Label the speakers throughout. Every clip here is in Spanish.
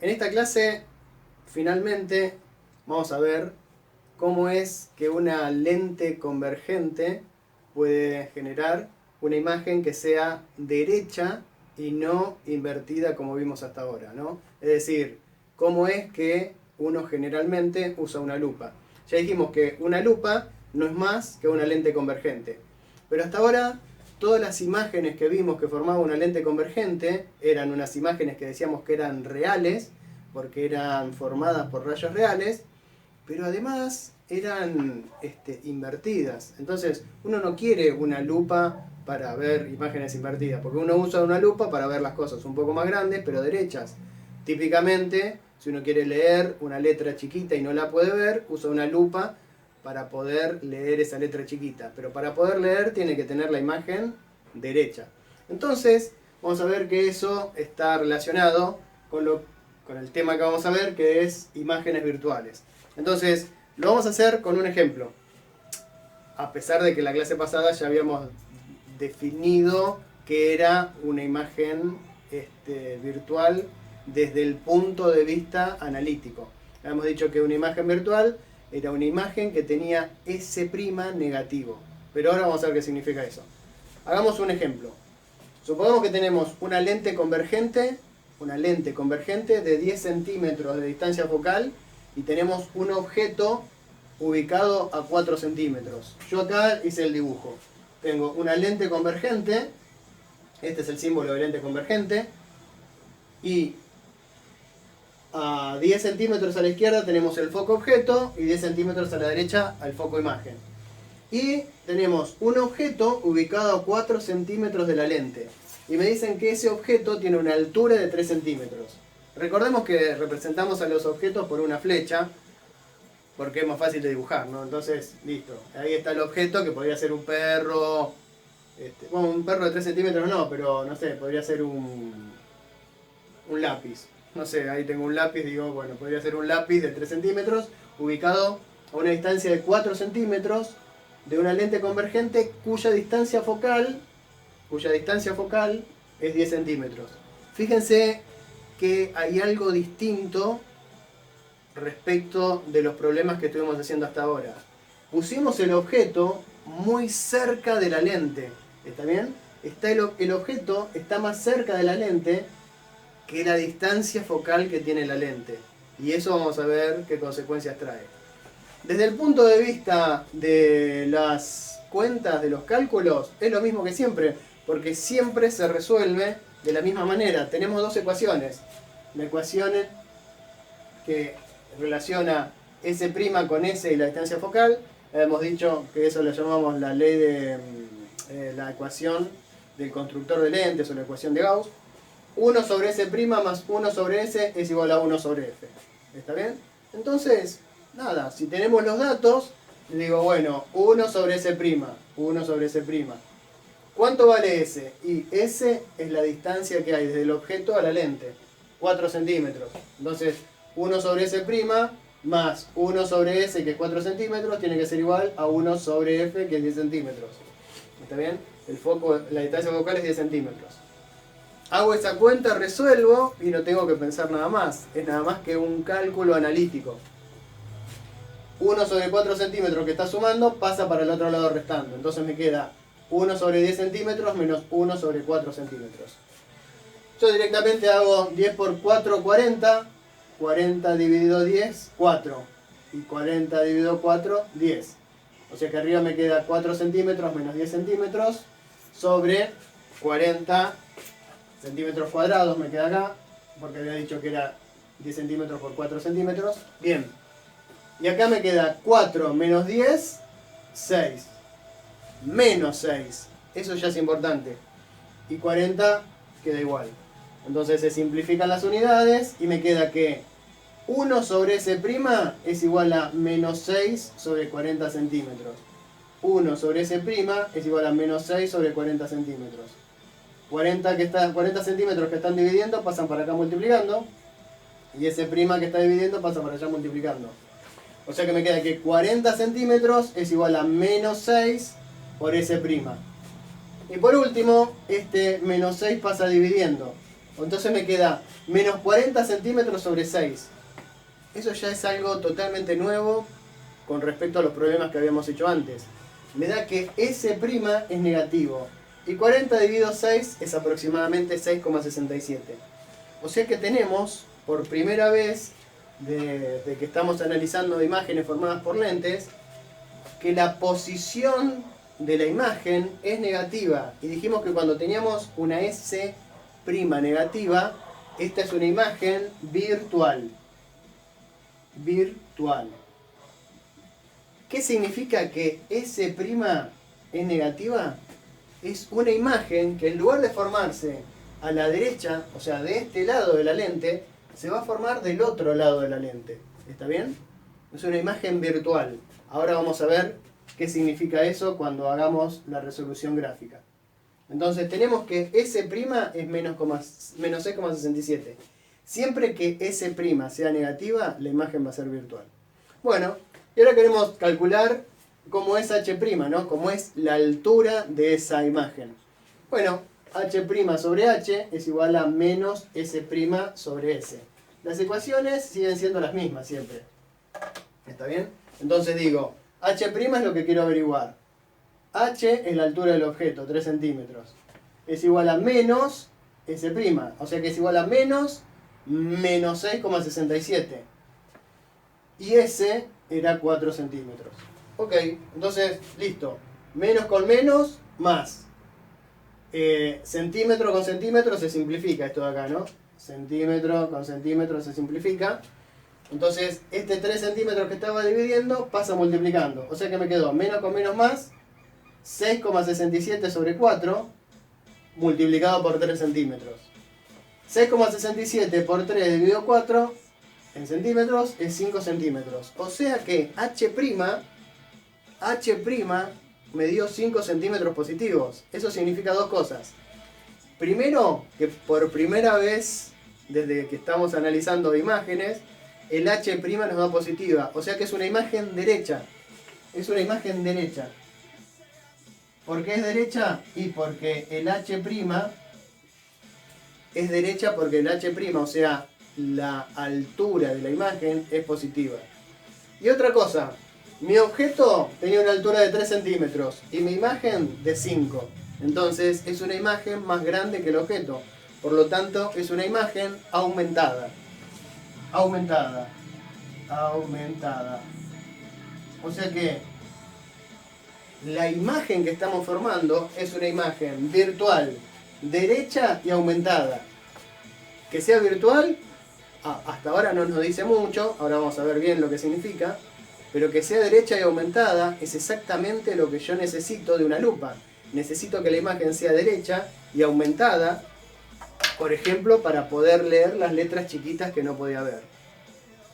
Speaker 1: En esta clase, finalmente, vamos a ver cómo es que una lente convergente puede generar una imagen que sea derecha y no invertida como vimos hasta ahora, ¿no? Es decir, cómo es que uno generalmente usa una lupa. Ya dijimos que una lupa no es más que una lente convergente. Pero hasta ahora, todas las imágenes que vimos que formaban una lente convergente eran unas imágenes que decíamos que eran reales, porque eran formadas por rayos reales, pero además eran invertidas. Entonces, uno no quiere una lupa para ver imágenes invertidas, porque uno usa una lupa para ver las cosas un poco más grandes, pero derechas. Típicamente, si uno quiere leer una letra chiquita y no la puede ver, usa una lupa para poder leer esa letra chiquita. Pero para poder leer tiene que tener la imagen derecha. Entonces, vamos a ver que eso está relacionado con el tema que vamos a ver, que es imágenes virtuales. Entonces, lo vamos a hacer con un ejemplo. A pesar de que en la clase pasada ya habíamos definido que era una imagen virtual desde el punto de vista analítico. Habíamos dicho que una imagen virtual era una imagen que tenía S' negativo. Pero ahora vamos a ver qué significa eso. Hagamos un ejemplo. Supongamos que tenemos una lente convergente de 10 centímetros de distancia focal y tenemos un objeto ubicado a 4 centímetros. Yo acá hice el dibujo. Tengo una lente convergente, este es el símbolo de lente convergente, y a 10 centímetros a la izquierda tenemos el foco objeto y 10 centímetros a la derecha al foco imagen. Y tenemos un objeto ubicado a 4 centímetros de la lente. Y me dicen que ese objeto tiene una altura de 3 centímetros. Recordemos que representamos a los objetos por una flecha, porque es más fácil de dibujar, ¿no? Entonces, listo. Ahí está el objeto, que podría ser un perro. Bueno, un perro de 3 centímetros no, pero no sé, podría ser un lápiz. No sé, ahí tengo un lápiz, digo, bueno, podría ser un lápiz de 3 centímetros, ubicado a una distancia de 4 centímetros, de una lente convergente cuya distancia focal es 10 centímetros. Fíjense que hay algo distinto respecto de los problemas que estuvimos haciendo hasta ahora. Pusimos el objeto muy cerca de la lente. ¿Está bien? El objeto está más cerca de la lente que la distancia focal que tiene la lente. Y eso vamos a ver qué consecuencias trae. Desde el punto de vista de las cuentas, de los cálculos, es lo mismo que siempre, porque siempre se resuelve de la misma manera. Tenemos dos ecuaciones. La ecuación que relaciona S' con S y la distancia focal. Hemos dicho que eso lo llamamos la ley de la ecuación del constructor de lentes o la ecuación de Gauss. 1 sobre S' más 1 sobre S es igual a 1 sobre F. ¿Está bien? Entonces, nada, si tenemos los datos, digo, bueno, 1 sobre S', 1 sobre S'. ¿Cuánto vale S? Y S es la distancia que hay desde el objeto a la lente, 4 centímetros. Entonces, 1 sobre S' más 1 sobre S, que es 4 centímetros, tiene que ser igual a 1 sobre F, que es 10 centímetros. ¿Está bien? La distancia focal es 10 centímetros. Hago esa cuenta, resuelvo y no tengo que pensar nada más. Es nada más que un cálculo analítico. 1 sobre 4 centímetros que está sumando pasa para el otro lado restando. Entonces me queda 1 sobre 10 centímetros menos 1 sobre 4 centímetros. Yo directamente hago 10 por 4, 40. 40 dividido 10, 4. Y 40 dividido 4, 10. O sea que arriba me queda 4 centímetros menos 10 centímetros sobre 40 centímetros cuadrados me queda acá, porque había dicho que era 10 centímetros por 4 centímetros. Bien. Y acá me queda 4 menos 10, 6. Menos 6. Eso ya es importante. Y 40 queda igual. Entonces se simplifican las unidades y me queda que 1 sobre S' es igual a menos 6 sobre 40 centímetros. 1 sobre S' es igual a menos 6 sobre 40 centímetros. 40 centímetros que están dividiendo pasan para acá multiplicando. Y S' que está dividiendo pasa para allá multiplicando. O sea que me queda que 40 centímetros es igual a menos 6 por S'. Y por último, este menos 6 pasa dividiendo. Entonces me queda menos 40 centímetros sobre 6. Eso ya es algo totalmente nuevo con respecto a los problemas que habíamos hecho antes. Me da que S' es negativo. Y 40 dividido 6 es aproximadamente 6,67. O sea que tenemos, por primera vez, de que estamos analizando imágenes formadas por lentes, que la posición de la imagen es negativa. Y dijimos que cuando teníamos una S' negativa, esta es una imagen virtual. Virtual. ¿Qué significa que S' es negativa? Es una imagen que en lugar de formarse a la derecha, o sea, de este lado de la lente, se va a formar del otro lado de la lente. ¿Está bien? Es una imagen virtual. Ahora vamos a ver qué significa eso cuando hagamos la resolución gráfica. Entonces tenemos que S' es menos 6,67. Siempre que S' sea negativa, la imagen va a ser virtual. Bueno, y ahora queremos calcular cómo es H', ¿no? Cómo es la altura de esa imagen. Bueno, H' sobre H es igual a menos S' sobre S. Las ecuaciones siguen siendo las mismas siempre. ¿Está bien? Entonces digo, H' es lo que quiero averiguar. H es la altura del objeto, 3 centímetros. Es igual a menos S', o sea que es igual a menos 6,67. Y S era 4 centímetros. Ok, entonces, listo. Menos con menos, más. Centímetro con centímetro se simplifica esto de acá, ¿no? Centímetro con centímetro se simplifica. Entonces, este 3 centímetros que estaba dividiendo pasa multiplicando. O sea que me quedó menos con menos más 6,67 sobre 4 multiplicado por 3 centímetros. 6,67 por 3 dividido 4 en centímetros es 5 centímetros. O sea que H' me dio 5 centímetros positivos. Eso significa dos cosas. Primero, que por primera vez desde que estamos analizando imágenes, el H' nos da positiva. O sea que es una imagen derecha. Es una imagen derecha. ¿Por qué es derecha? Y porque el H' es derecha porque el H', o sea, la altura de la imagen es positiva. Y otra cosa, mi objeto tenía una altura de 3 centímetros y mi imagen de 5. Entonces es una imagen más grande que el objeto. Por lo tanto, es una imagen aumentada. Aumentada. Aumentada. O sea que la imagen que estamos formando es una imagen virtual, derecha y aumentada. Que sea virtual, hasta ahora no nos dice mucho, ahora vamos a ver bien lo que significa, pero que sea derecha y aumentada es exactamente lo que yo necesito de una lupa. Necesito que la imagen sea derecha y aumentada, por ejemplo, para poder leer las letras chiquitas que no podía ver.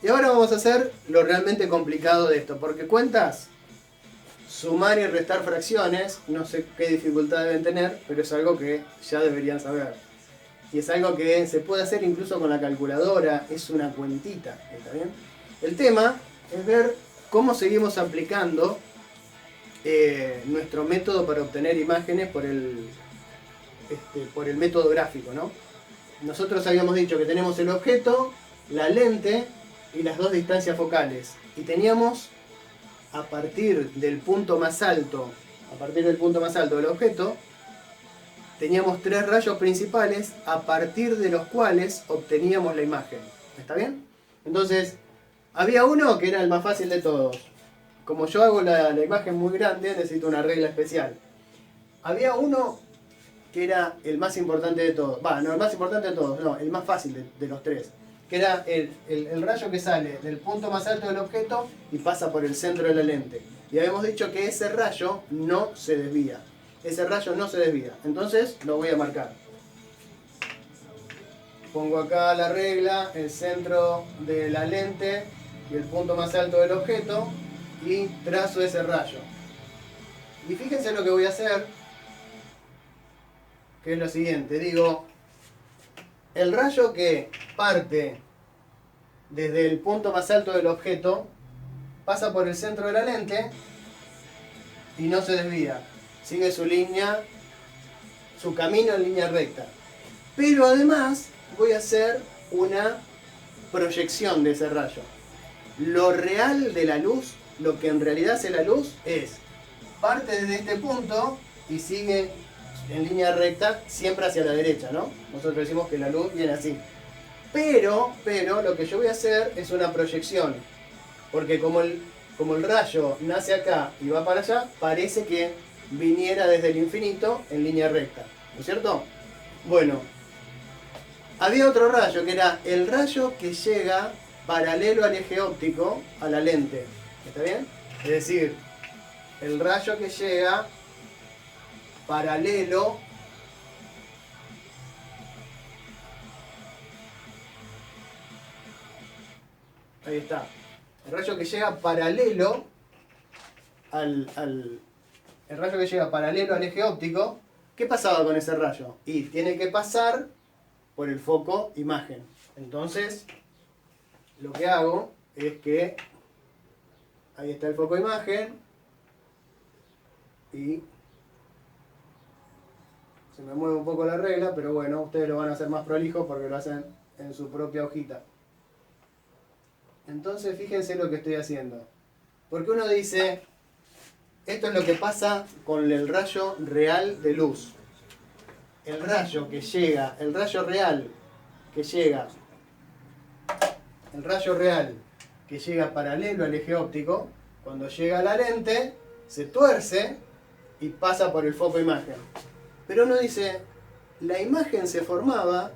Speaker 1: Y ahora vamos a hacer lo realmente complicado de esto, porque cuentas, sumar y restar fracciones, no sé qué dificultad deben tener, pero es algo que ya deberían saber. Y es algo que se puede hacer incluso con la calculadora, es una cuentita, ¿está bien? El tema es ver cómo seguimos aplicando nuestro método para obtener imágenes por el método gráfico, ¿no? Nosotros habíamos dicho que tenemos el objeto, la lente y las dos distancias focales. Y teníamos, a partir del punto más alto del objeto, teníamos 3 rayos principales a partir de los cuales obteníamos la imagen. ¿Está bien? Entonces, había uno que era el más fácil de todos. Como yo hago la imagen muy grande, necesito una regla especial. Había uno que era el más importante de todos. No, el más importante de todos, no, el más fácil de los 3. Que era el rayo que sale del punto más alto del objeto y pasa por el centro de la lente. Y habíamos dicho que ese rayo no se desvía. Ese rayo no se desvía. Entonces lo voy a marcar. Pongo acá la regla, el centro de la lente y el punto más alto del objeto y trazo ese rayo. Y fíjense lo que voy a hacer, que es lo siguiente. Digo, el rayo que parte desde el punto más alto del objeto pasa por el centro de la lente y no se desvía. Sigue su línea, su camino en línea recta. Pero además voy a hacer una proyección de ese rayo. Lo real de la luz, lo que en realidad hace la luz, es parte desde este punto y sigue en línea recta siempre hacia la derecha, ¿no? Nosotros decimos que la luz viene así. Pero lo que yo voy a hacer es una proyección. Porque como el rayo nace acá y va para allá, parece que viniera desde el infinito en línea recta. ¿No es cierto? Bueno, había otro rayo que era el rayo que llega paralelo al eje óptico a la lente. ¿Está bien? Es decir, el rayo que llega paralelo ahí está. El rayo que llega paralelo el rayo que llega paralelo al eje óptico. ¿Qué pasaba con ese rayo? Y tiene que pasar por el foco imagen. Entonces, lo que hago es que ahí está el foco imagen y se me mueve un poco la regla, pero bueno, ustedes lo van a hacer más prolijo porque lo hacen en su propia hojita. Entonces, fíjense lo que estoy haciendo. Porque uno dice, esto es lo que pasa con el rayo real de luz. El rayo que llega, el rayo real que llega, el rayo real que llega paralelo al eje óptico, cuando llega a la lente, se tuerce y pasa por el foco imagen. Pero uno dice, la imagen se formaba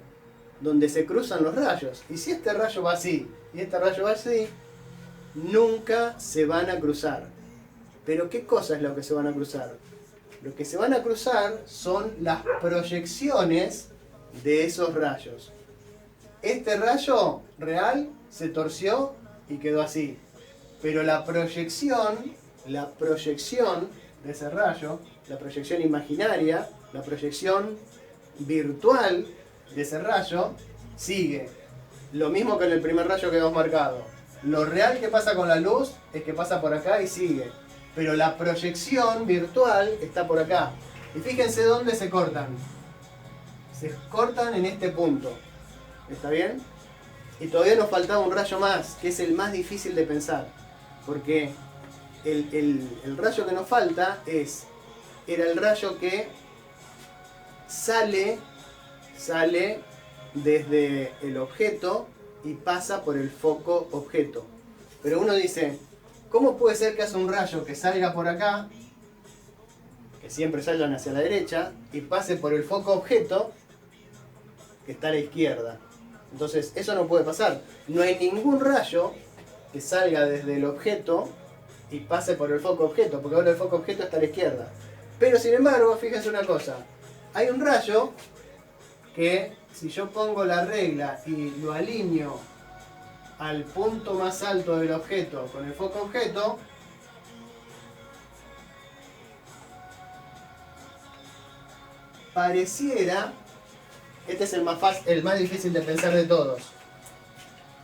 Speaker 1: donde se cruzan los rayos. Y si este rayo va así y este rayo va así, nunca se van a cruzar. Pero ¿qué cosa es lo que se van a cruzar? Lo que se van a cruzar son las proyecciones de esos rayos. Este rayo real se torció y quedó así. Pero la proyección de ese rayo, la proyección imaginaria, la proyección virtual de ese rayo, sigue. Lo mismo que en el primer rayo que hemos marcado. Lo real que pasa con la luz es que pasa por acá y sigue. Pero la proyección virtual está por acá. Y fíjense dónde se cortan. Se cortan en este punto. ¿Está bien? Y todavía nos faltaba un rayo más, que es el más difícil de pensar. Porque el rayo que nos falta era el rayo que sale desde el objeto y pasa por el foco objeto. Pero uno dice, ¿cómo puede ser que hace un rayo que salga por acá, que siempre salgan hacia la derecha, y pase por el foco objeto, que está a la izquierda? Entonces, eso no puede pasar. No hay ningún rayo que salga desde el objeto y pase por el foco objeto, porque ahora el foco objeto está a la izquierda. Pero sin embargo, fíjense una cosa, hay un rayo que si yo pongo la regla y lo alineo al punto más alto del objeto con el foco objeto, pareciera, este es el más difícil de pensar de todos.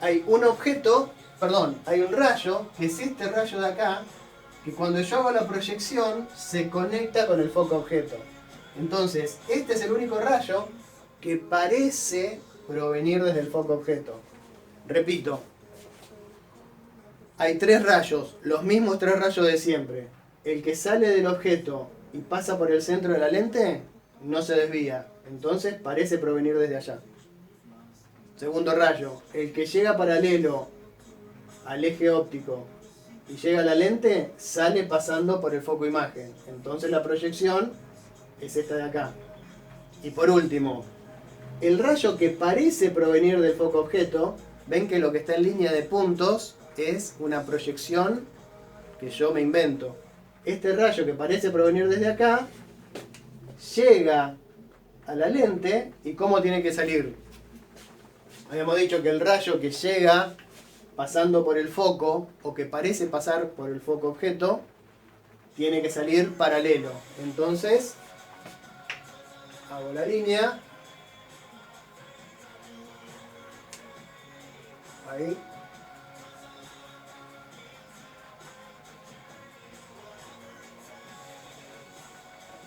Speaker 1: Hay un objeto, hay un rayo, que es este rayo de acá, que cuando yo hago la proyección se conecta con el foco objeto. Entonces, este es el único rayo que parece provenir desde el foco objeto. Repito, hay tres rayos, los mismos tres rayos de siempre. El que sale del objeto y pasa por el centro de la lente, no se desvía. Entonces parece provenir desde allá. Segundo rayo, el que llega paralelo al eje óptico y llega a la lente, sale pasando por el foco imagen. Entonces la proyección es esta de acá. Y por último, el rayo que parece provenir del foco objeto, ven que lo que está en línea de puntos es una proyección que yo me invento. Este rayo que parece provenir desde acá, llega a la lente y ¿cómo tiene que salir? Habíamos dicho que el rayo que llega pasando por el foco, o que parece pasar por el foco objeto, tiene que salir paralelo. Entonces, hago la línea. Ahí.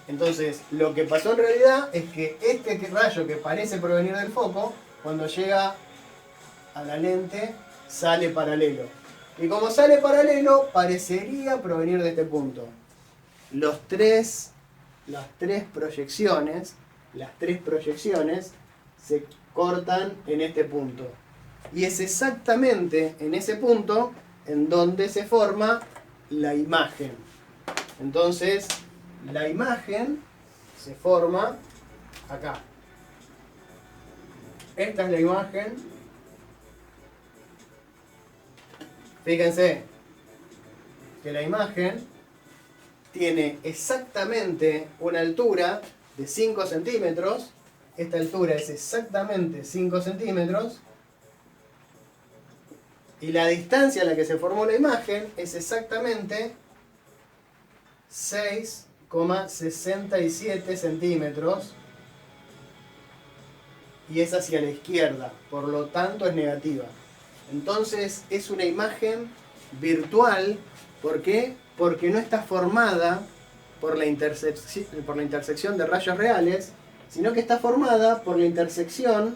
Speaker 1: Entonces, lo que pasó en realidad es que este rayo que parece provenir del foco, cuando llega a la lente sale paralelo. Y como sale paralelo, parecería provenir de este punto. Las tres proyecciones se cortan en este punto. Y es exactamente en ese punto en donde se forma la imagen. Entonces, la imagen se forma acá. Esta es la imagen. Fíjense que la imagen tiene exactamente una altura de 5 centímetros. Esta altura es exactamente 5 centímetros. Y la distancia a la que se formó la imagen es exactamente 6,67 centímetros. Y es hacia la izquierda, por lo tanto es negativa. Entonces es una imagen virtual. ¿Por qué? Porque no está formada por la intersección de rayos reales, sino que está formada por la intersección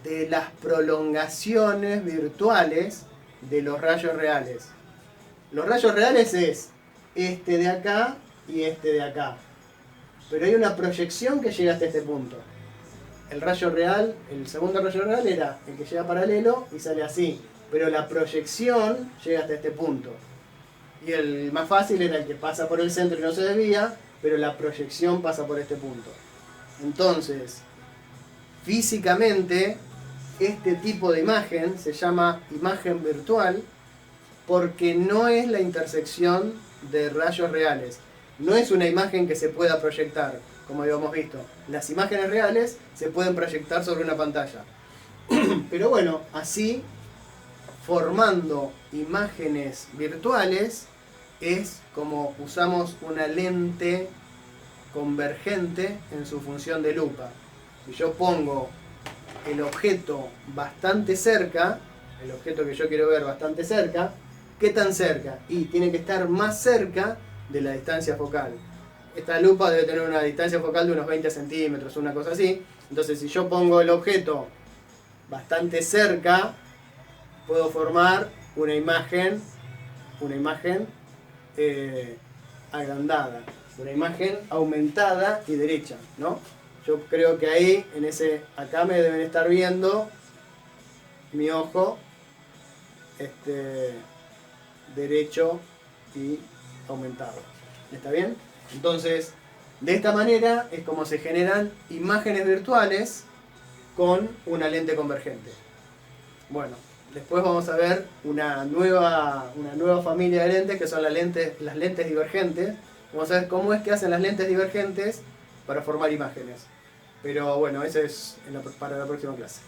Speaker 1: de las prolongaciones virtuales de los rayos reales. Los rayos reales es este de acá y este de acá. Pero hay una proyección que llega hasta este punto. El rayo real, el segundo rayo real era el que llega paralelo y sale así. Pero la proyección llega hasta este punto. Y el más fácil era el que pasa por el centro y no se desvía, pero la proyección pasa por este punto. Entonces, físicamente, este tipo de imagen se llama imagen virtual porque no es la intersección de rayos reales. No es una imagen que se pueda proyectar, como habíamos visto. Las imágenes reales se pueden proyectar sobre una pantalla. Pero bueno, así, formando imágenes virtuales, es como usamos una lente convergente en su función de lupa. Si yo pongo el objeto bastante cerca, el objeto que yo quiero ver bastante cerca, ¿qué tan cerca? Y tiene que estar más cerca de la distancia focal. Esta lupa debe tener una distancia focal de unos 20 centímetros, una cosa así. Entonces, si yo pongo el objeto bastante cerca, puedo formar una imagen agrandada, una imagen aumentada y derecha, ¿no? Yo creo que ahí, acá me deben estar viendo mi ojo derecho y aumentado. ¿Está bien? Entonces, de esta manera es como se generan imágenes virtuales con una lente convergente. Bueno, después vamos a ver una nueva familia de lentes que son las lentes divergentes. Vamos a ver cómo es que hacen las lentes divergentes para formar imágenes. Pero bueno, eso es para la próxima clase.